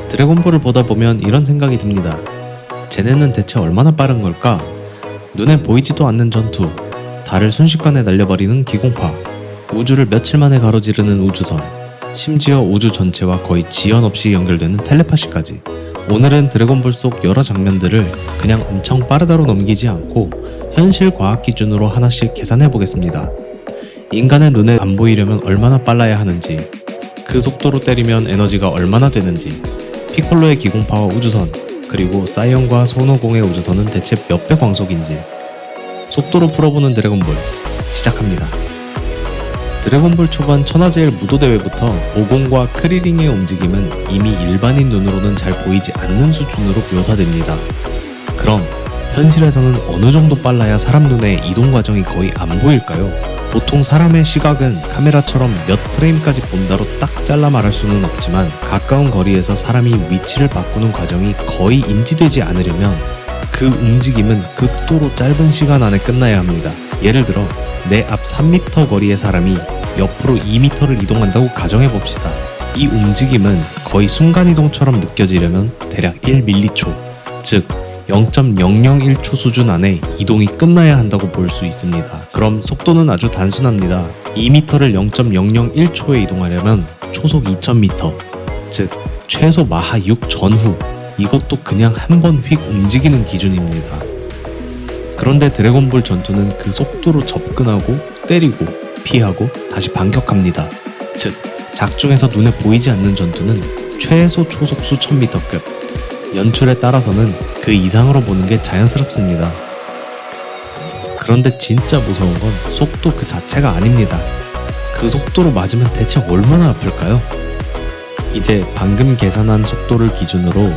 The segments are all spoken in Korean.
드래곤볼을 보다 보면 이런 생각이 듭니다. 쟤네는 대체 얼마나 빠른 걸까? 눈에 보이지도 않는 전투, 달을 순식간에 날려버리는 기공파, 우주를 며칠 만에 가로지르는 우주선, 심지어 우주 전체와 거의 지연 없이 연결되는 텔레파시까지. 오늘은 드래곤볼 속 여러 장면들을 그냥 엄청 빠르다로 넘기지 않고 현실 과학 기준으로 하나씩 계산해 보겠습니다. 인간의 눈에 안 보이려면 얼마나 빨라야 하는지, 그 속도로 때리면 에너지가 얼마나 되는지, 피콜로의 기공파와 우주선, 그리고 사이언과 손오공의 우주선은 대체 몇 배 광속인지 속도로 풀어보는 드래곤볼 시작합니다. 드래곤볼 초반 천하제일 무도대회부터 오공과 크리링의 움직임은 이미 일반인 눈으로는 잘 보이지 않는 수준으로 묘사됩니다. 그럼 현실에서는 어느 정도 빨라야 사람 눈에 이동 과정이 거의 안 보일까요? 보통 사람의 시각은 카메라처럼 몇 프레임까지 본다로 딱 잘라 말할 수는 없지만 가까운 거리에서 사람이 위치를 바꾸는 과정이 거의 인지되지 않으려면 그 움직임은 극도로 짧은 시간 안에 끝나야 합니다. 예를 들어 내 앞 3m 거리의 사람이 옆으로 2m를 이동한다고 가정해봅시다. 이 움직임은 거의 순간이동처럼 느껴지려면 대략 1m초, 즉 0.001초 수준 안에 이동이 끝나야 한다고 볼 수 있습니다. 그럼 속도는 아주 단순합니다. 2m를 0.001초에 이동하려면 초속 2000m, 즉 최소 마하 6 전후, 이것도 그냥 한 번 휙 움직이는 기준입니다. 그런데 드래곤볼 전투는 그 속도로 접근하고 때리고 피하고 다시 반격합니다. 즉 작중에서 눈에 보이지 않는 전투는 최소 초속 수천 미터급, 연출에 따라서는 그 이상으로 보는 게 자연스럽습니다. 그런데 진짜 무서운 건 속도 그 자체가 아닙니다. 그 속도로 맞으면 대체 얼마나 아플까요? 이제 방금 계산한 속도를 기준으로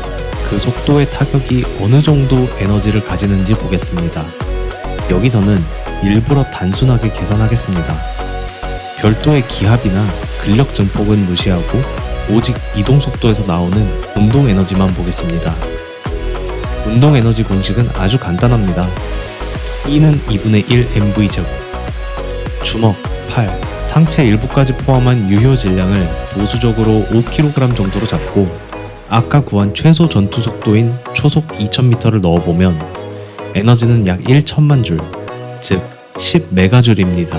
그 속도의 타격이 어느 정도 에너지를 가지는지 보겠습니다. 여기서는 일부러 단순하게 계산하겠습니다. 별도의 기압이나 근력 증폭은 무시하고 오직 이동 속도에서 나오는 운동 에너지만 보겠습니다. 운동 에너지 공식은 아주 간단합니다. E는 2분의 1 mv제곱. 주먹, 팔, 상체 일부까지 포함한 유효 질량을 보수적으로 5kg 정도로 잡고 아까 구한 최소 전투 속도인 초속 2000m를 넣어보면 에너지는 약 1천만 줄, 즉 10메가줄입니다.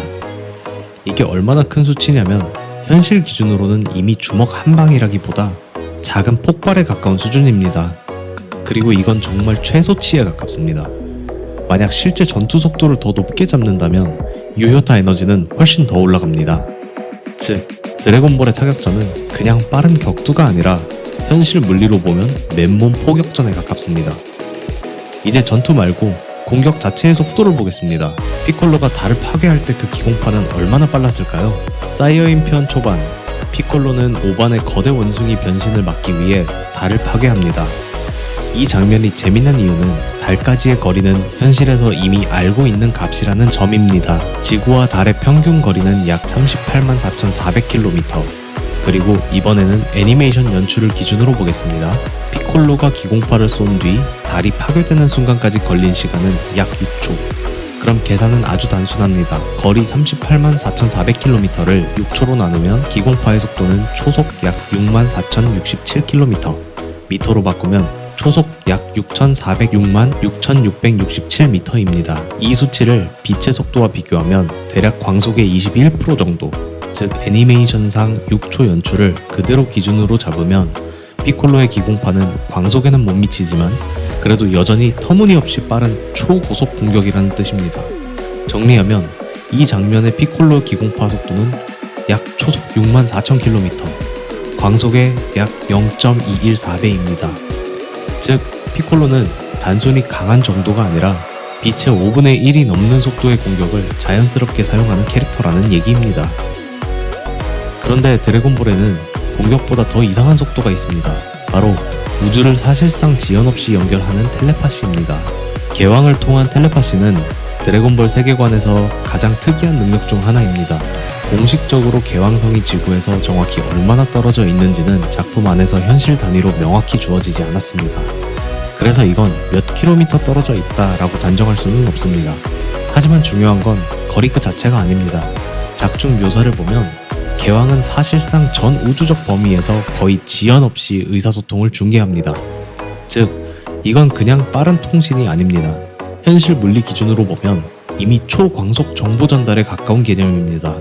이게 얼마나 큰 수치냐면 현실 기준으로는 이미 주먹 한 방이라기보다 작은 폭발에 가까운 수준입니다. 그리고 이건 정말 최소치에 가깝습니다. 만약 실제 전투 속도를 더 높게 잡는다면 유효타 에너지는 훨씬 더 올라갑니다. 즉 드래곤볼의 타격전은 그냥 빠른 격투가 아니라 현실 물리로 보면 맨몸 포격전에 가깝습니다. 이제 전투 말고 공격 자체의 속도를 보겠습니다. 피콜로가 달을 파괴할 때 그 기공파는 얼마나 빨랐을까요? 사이어인 편 초반, 피콜로는 5반의 거대 원숭이 변신을 막기 위해 달을 파괴합니다. 이 장면이 재미난 이유는 달까지의 거리는 현실에서 이미 알고 있는 값이라는 점입니다. 지구와 달의 평균 거리는 약 38만 4,400km. 그리고 이번에는 애니메이션 연출을 기준으로 보겠습니다. 피콜로가 기공파를 쏜 뒤 달이 파괴되는 순간까지 걸린 시간은 약 6초. 그럼 계산은 아주 단순합니다. 거리 38만 4,400km를 6초로 나누면 기공파의 속도는 초속 약 6만 4,067km, 미터로 바꾸면 초속 약 6,406만 6,667m입니다. 이 수치를 빛의 속도와 비교하면 대략 광속의 21% 정도, 즉 애니메이션상 6초 연출을 그대로 기준으로 잡으면 피콜로의 기공파는 광속에는 못 미치지만 그래도 여전히 터무니없이 빠른 초고속 공격이라는 뜻입니다. 정리하면 이 장면의 피콜로 기공파 속도는 약 초속 64,000km, 광속의 약 0.214배입니다. 즉 피콜로는 단순히 강한 정도가 아니라 빛의 5분의 1이 넘는 속도의 공격을 자연스럽게 사용하는 캐릭터라는 얘기입니다. 그런데 드래곤볼에는 공격보다 더 이상한 속도가 있습니다. 바로 우주를 사실상 지연 없이 연결하는 텔레파시입니다. 개왕을 통한 텔레파시는 드래곤볼 세계관에서 가장 특이한 능력 중 하나입니다. 공식적으로 개왕성이 지구에서 정확히 얼마나 떨어져 있는지는 작품 안에서 현실 단위로 명확히 주어지지 않았습니다. 그래서 이건 몇 킬로미터 떨어져 있다라고 단정할 수는 없습니다. 하지만 중요한 건 거리 그 자체가 아닙니다. 작중 묘사를 보면 개왕은 사실상 전 우주적 범위에서 거의 지연 없이 의사소통을 중개합니다. 즉, 이건 그냥 빠른 통신이 아닙니다. 현실 물리 기준으로 보면 이미 초광속 정보 전달에 가까운 개념입니다.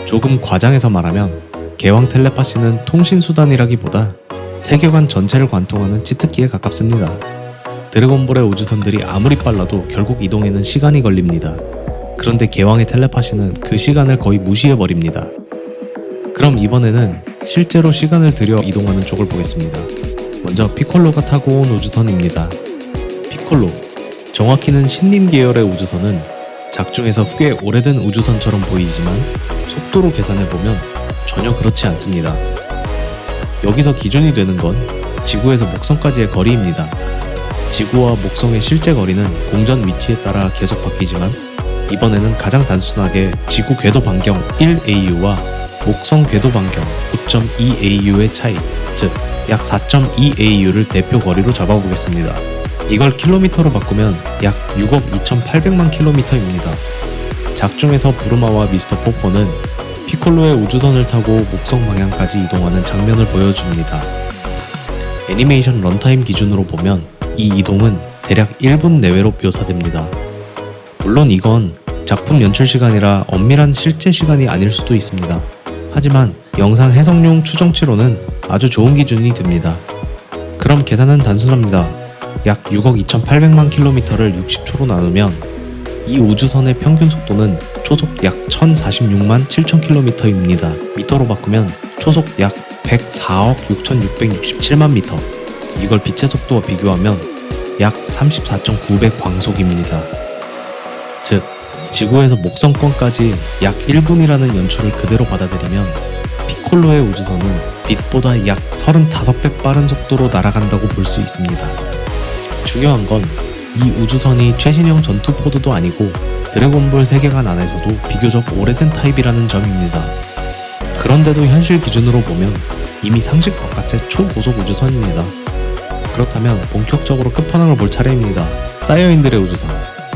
조금 과장해서 말하면 개왕 텔레파시는 통신 수단이라기보다 세계관 전체를 관통하는 치트키에 가깝습니다. 드래곤볼의 우주선들이 아무리 빨라도 결국 이동에는 시간이 걸립니다. 그런데 개왕의 텔레파시는 그 시간을 거의 무시해버립니다. 그럼 이번에는 실제로 시간을 들여 이동하는 쪽을 보겠습니다. 먼저 피콜로가 타고 온 우주선입니다. 피콜로, 정확히는 신님 계열의 우주선은 작중에서 꽤 오래된 우주선처럼 보이지만 속도로 계산해보면 전혀 그렇지 않습니다. 여기서 기준이 되는 건 지구에서 목성까지의 거리입니다. 지구와 목성의 실제 거리는 공전 위치에 따라 계속 바뀌지만 이번에는 가장 단순하게 지구 궤도 반경 1AU와 목성 궤도 반경 9.2AU의 차이, 즉 약 4.2AU를 대표 거리로 잡아보겠습니다. 이걸 킬로미터로 바꾸면 약 6억 2,800만 킬로미터입니다. 작중에서 부르마와 미스터 포포는 피콜로의 우주선을 타고 목성 방향까지 이동하는 장면을 보여줍니다. 애니메이션 런타임 기준으로 보면 이 이동은 대략 1분 내외로 묘사됩니다. 물론 이건 작품 연출 시간이라 엄밀한 실제 시간이 아닐 수도 있습니다. 하지만 영상 해석용 추정치로는 아주 좋은 기준이 됩니다. 그럼 계산은 단순합니다. 약 6억 2,800만 킬로미터를 60초로 나누면 이 우주선의 평균 속도는 초속 약 1046만 7천 킬로미터입니다. 미터로 바꾸면 초속 약 104억 6,667만 미터. 이걸 빛의 속도와 비교하면 약 34.9배 광속입니다. 즉, 지구에서 목성권까지 약 1분이라는 연출을 그대로 받아들이면 피콜로의 우주선은 빛보다 약 35배 빠른 속도로 날아간다고 볼 수 있습니다. 중요한 건 이 우주선이 최신형 전투 포드도 아니고 드래곤볼 세계관 안에서도 비교적 오래된 타입이라는 점입니다. 그런데도 현실 기준으로 보면 이미 상식 바깥의 초고속 우주선입니다. 그렇다면 본격적으로 끝판왕을 볼 차례입니다. 사이어인들의 우주선,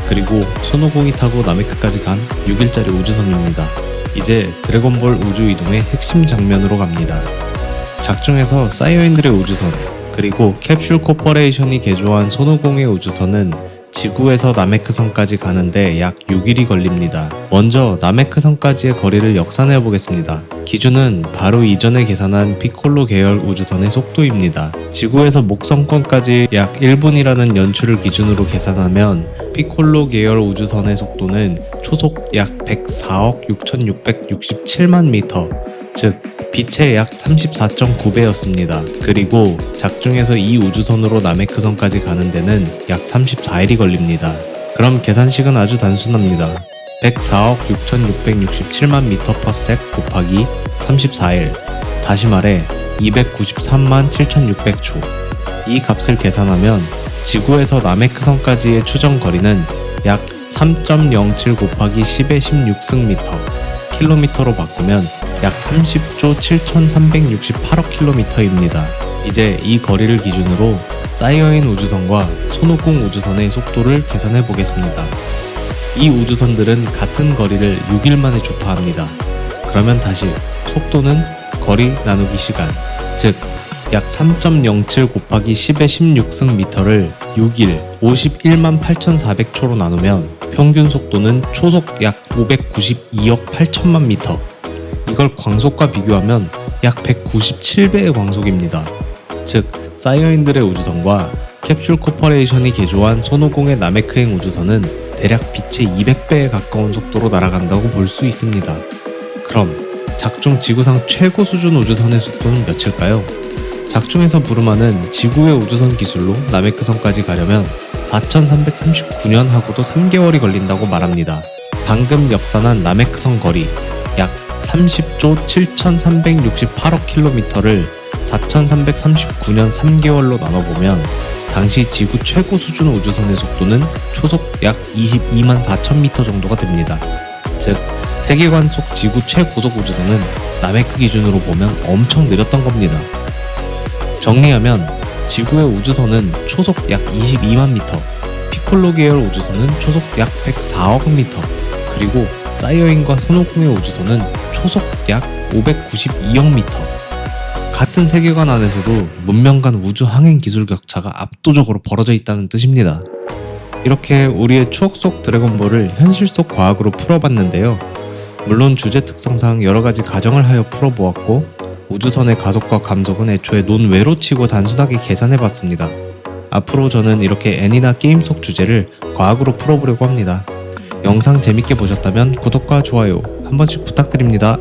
그리고 손오공이 타고 나메크까지 간 6일짜리 우주선입니다. 이제 드래곤볼 우주 이동의 핵심 장면으로 갑니다. 작중에서 사이어인들의 우주선, 그리고 캡슐 코퍼레이션이 개조한 손오공의 우주선은 지구에서 나메크성까지 가는데 약 6일이 걸립니다. 먼저 나메크성까지의 거리를 역산해 보겠습니다. 기준은 바로 이전에 계산한 피콜로 계열 우주선의 속도입니다. 지구에서 목성권까지 약 1분이라는 연출을 기준으로 계산하면 피콜로 계열 우주선의 속도는 초속 약 104억 6,667만 미터, 즉 빛의 약 34.9배였습니다. 그리고 작중에서 이 우주선으로 나메크성까지 가는 데는 약 34일이 걸립니다. 그럼 계산식은 아주 단순합니다. 104억 6,667만 미터 퍼 섹 곱하기 34일, 다시 말해 293만 7,600초. 이 값을 계산하면 지구에서 나메크성까지의 추정 거리는 약 3.07 곱하기 10의 16승 미터, 킬로미터로 바꾸면 약 30조 7,368억 킬로미터입니다. 이제 이 거리를 기준으로 사이어인 우주선과 손오공 우주선의 속도를 계산해 보겠습니다. 이 우주선들은 같은 거리를 6일 만에 주파합니다. 그러면 다시 속도는 거리 나누기 시간, 즉 약 3.07 곱하기 10의 16승 미터를 6일 51만 8,400초로 나누면 평균 속도는 초속 약 592억 8천만 미터. 이걸 광속과 비교하면 약 197배의 광속입니다. 즉, 사이어인들의 우주선과 캡슐 코퍼레이션이 개조한 손오공의 나메크행 우주선은 대략 빛의 200배에 가까운 속도로 날아간다고 볼 수 있습니다. 그럼 작중 지구상 최고 수준 우주선의 속도는 몇일까요? 작중에서 부르마는 지구의 우주선 기술로 나메크성까지 가려면 4,339년 하고도 3개월이 걸린다고 말합니다. 방금 역산한 나메크성 거리 약 30조 7,368억 킬로미터를 4,339년 3개월로 나눠보면 당시 지구 최고 수준 우주선의 속도는 초속 약 22만 4천 미터 정도가 됩니다. 즉, 세계관 속 지구 최고속 우주선은 나메크 기준으로 보면 엄청 느렸던 겁니다. 정리하면 지구의 우주선은 초속 약 22만 미터, 피콜로 계열 우주선은 초속 약 104억 미터, 그리고 사이어인과 손오공의 우주선은 초속 약 592억 미터. 같은 세계관 안에서도 문명 간 우주 항행 기술 격차가 압도적으로 벌어져 있다는 뜻입니다. 이렇게 우리의 추억 속 드래곤볼을 현실 속 과학으로 풀어봤는데요. 물론 주제 특성상 여러가지 가정을 하여 풀어보았고 우주선의 가속과 감속은 애초에 논외로 치고 단순하게 계산해봤습니다. 앞으로 저는 이렇게 애니나 게임 속 주제를 과학으로 풀어보려고 합니다. 영상 재밌게 보셨다면 구독과 좋아요 한 번씩 부탁드립니다.